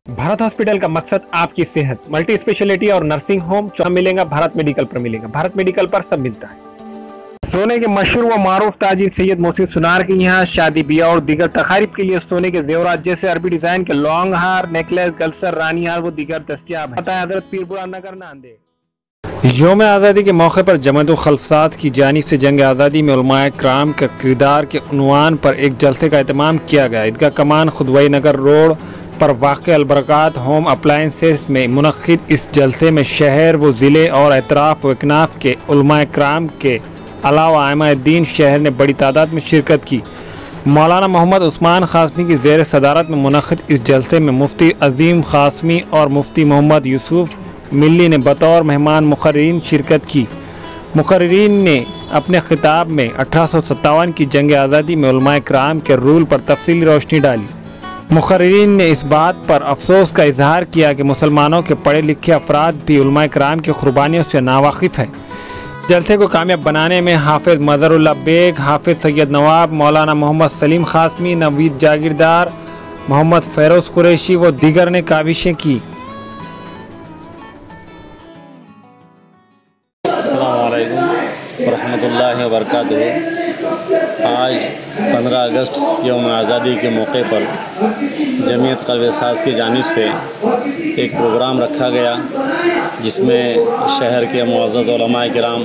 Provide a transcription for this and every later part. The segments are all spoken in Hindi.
भारत हॉस्पिटल का मकसद आपकी सेहत, मल्टी स्पेशलिटी और नर्सिंग होम मिलेगा। भारत मेडिकल पर मिलेगा। भारत मेडिकल पर सब मिलता है। सोने के मशहूर व मारूफ ताजिर सैयद मोहसिन सुनार के यहाँ शादी ब्याह और दीगर तकारीब के लिए सोने के जेवरात जैसे अरबी डिजाइन के लॉन्ग हार, नेकलेस, गलसर, रानी हार व दीगर दस्तियाब है। हजरत पीरपुरा नगर नांदेड़। यौम आज़ादी के मौके पर जमात खल्फसात की जानिब से जंग आज़ादी में उलमाए कराम का किरदार के उन्वान पर एक जलसे का एहतमाम किया गया। ईदगाह कमान खुदवई नगर रोड पर वाक़ अलबरकात होम अप्लायंसेस में मुनक़्क़िद इस जलसे में शहर व ज़िले और एतराफ़ व इकनाफ़ के उलमाए कराम के अलावा आइम्माए दीन शहर ने बड़ी तादाद में शिरकत की। मौलाना मोहम्मद उस्मान क़ासमी की ज़ेर सदारत में मुनक़्क़िद इस जलसे में मुफ्ती अज़ीम क़ासमी और मुफ्ती मोहम्मद यूसुफ मिल्ली ने बतौर मेहमान मुक़र्रिरीन शिरकत की। मुक़र्रिरीन ने अपने खिताब में 1857 की जंग आज़ादी में उलमाए कराम के रूल पर तफसीली रोशनी डाली। मुक़र्रिरीन ने इस बात पर अफसोस का इजहार किया कि मुसलमानों के पढ़े लिखे अफराद भी उलमाए कराम की क़ुरबानियों से नावाकिफ़ है। जलसे को कामयाब बनाने में हाफिज़ मज़हरुल्लाह बेग, हाफिज़ सैयद नवाब, मौलाना मोहम्मद सलीम क़ासमी, नवीद जागीरदार, मोहम्मद फ़ैरोज़ कुरैशी व दीगर ने काविशें की। अस्सलामु अलैकुम वरहमतुल्लाहि वबरकातुहू। आज 15 अगस्त यौम आज़ादी के मौके पर जमीयत क़ल्ब साज़ की जानिब से एक प्रोग्राम रखा गया, जिसमें शहर के मुअज़्ज़ज़ उलमाए किराम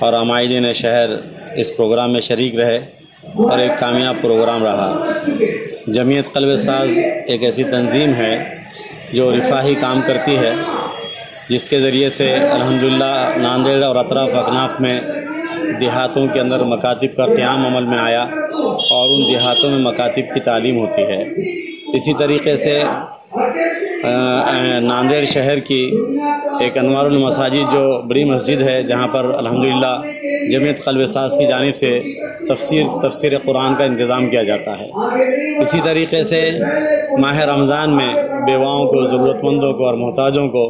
और अमाइदीन शहर इस प्रोग्राम में शरीक रहे और एक कामयाब प्रोग्राम रहा। जमीयत क़ल्ब साज़ एक ऐसी तंजीम है जो रिफ़ाही काम करती है, जिसके ज़रिए से अल्हम्दुलिल्लाह नांदेड़ और अतराफ़ अकनाफ़ में देहातों के अंदर मकातिब का क़याम अमल में आया और उन देहातों में मकातिब की तालीम होती है। इसी तरीक़े से नांदेड़ शहर की एक अनवारुल मसाजिद जो बड़ी मस्जिद है, जहाँ पर अल्हम्दुलिल्लाह जमीयत क़ल्ब साज़ की जानिब से तफसीर कुरान का इंतज़ाम किया जाता है। इसी तरीक़े से माह रमज़ान में बेवाओं को, ज़रूरतमंदों को और मोहताजों को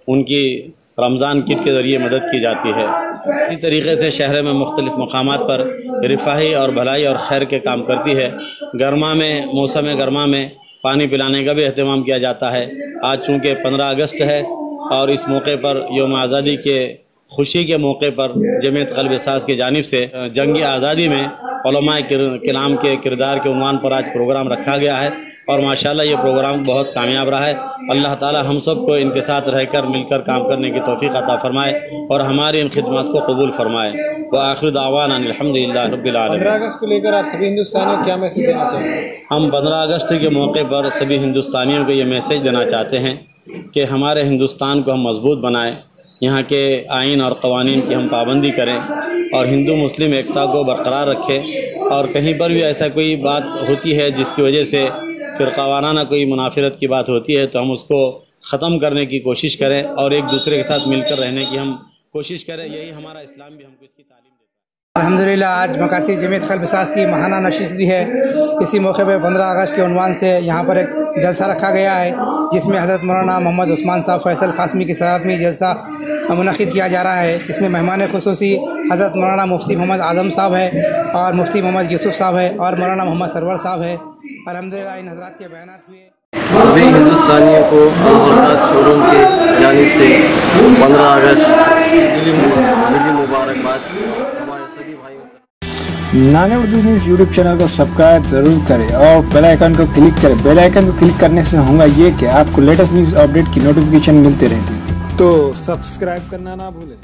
उनकी रमज़ान किट के ज़रिए मदद की जाती है। इसी तरीक़े से शहर में मुख्तलिफ़ मकामात पर रिफ़ाही और भलाई और खैर के काम करती है। गर्मा में, मौसम गर्मा में पानी पिलाने का भी अहतमाम किया जाता है। आज चूँकि 15 अगस्त है और इस मौके पर यौम आज़ादी के खुशी के मौके पर जमीयत क़ल्ब साज़ की जानिब से जंग आज़ादी में उलमाए किराम के किरदार के उन्वान पर आज प्रोग्राम रखा गया है और माशाल्लाह ये प्रोग्राम बहुत कामयाब रहा है। अल्लाह ताला हम सब को इनके साथ रहकर मिलकर काम करने की तौफ़ीक़ अता फ़रमाए और हमारी इन खिदमत को कबूल फ़रमाए। व आखिर दावाना अल्हम्दुलिल्लाह रब्बिल आलमीन। 15 अगस्त को लेकर आप सभी हिंदुस्तानियों को क्या मैसेज देना चाहेंगे? हम 15 अगस्त के मौके पर सभी हिंदुस्तानियों को ये मैसेज देना चाहते हैं कि हमारे हिंदुस्तान को हम मज़बूत बनाएँ, यहाँ के आइन और क़वानीन की हम पाबंदी करें और हिंदू मुस्लिम एकता को बरकरार रखें। और कहीं पर भी ऐसा कोई बात होती है जिसकी वजह से फ़िरक़ावाराना कोई मुनाफिरत की बात होती है, तो हम उसको ख़त्म करने की कोशिश करें और एक दूसरे के साथ मिलकर रहने की हम कोशिश करें। यही हमारा इस्लाम भी हमको इसकी तालीम देता है। अल्हम्दुलिल्लाह आज मकातिब जमीयत क़ल्ब साज़ की महाना नशिस्त भी है। इसी मौके पर 15 अगस्त के उन्वान से यहाँ पर एक जलसा रखा गया है, जिसमें हज़रत मौलाना मोहम्मद उस्मान साहब फ़ैसल क़ासमी की सदारत में जलसा मुनक़्क़िद किया जा रहा है। इसमें मेहमान ख़ुसूसी हज़रत मौलाना मुफ्ती मोहम्मद आज़म साहब है और मुफ्ती मोहम्मद यूसुफ साहब है और मौलाना मोहम्मद सरवर साहब है। अल्हम्दुलिल्लाह इन हज़रात के बयानात हुए। सभी हिंदुस्तानियों को अलबरकात शोरूम की जानिब से 15 अगस्त दिली मुबारकबाद। हमारे सभी भाइयों Nanded Urdu news YouTube channel को सब्सक्राइब ज़रूर करें और बेल आइकन को क्लिक करें। बेल आइकन को क्लिक करने से होगा ये कि आपको लेटेस्ट न्यूज़ अपडेट की नोटिफिकेशन मिलती रहती है, तो सब्सक्राइब करना ना भूलें।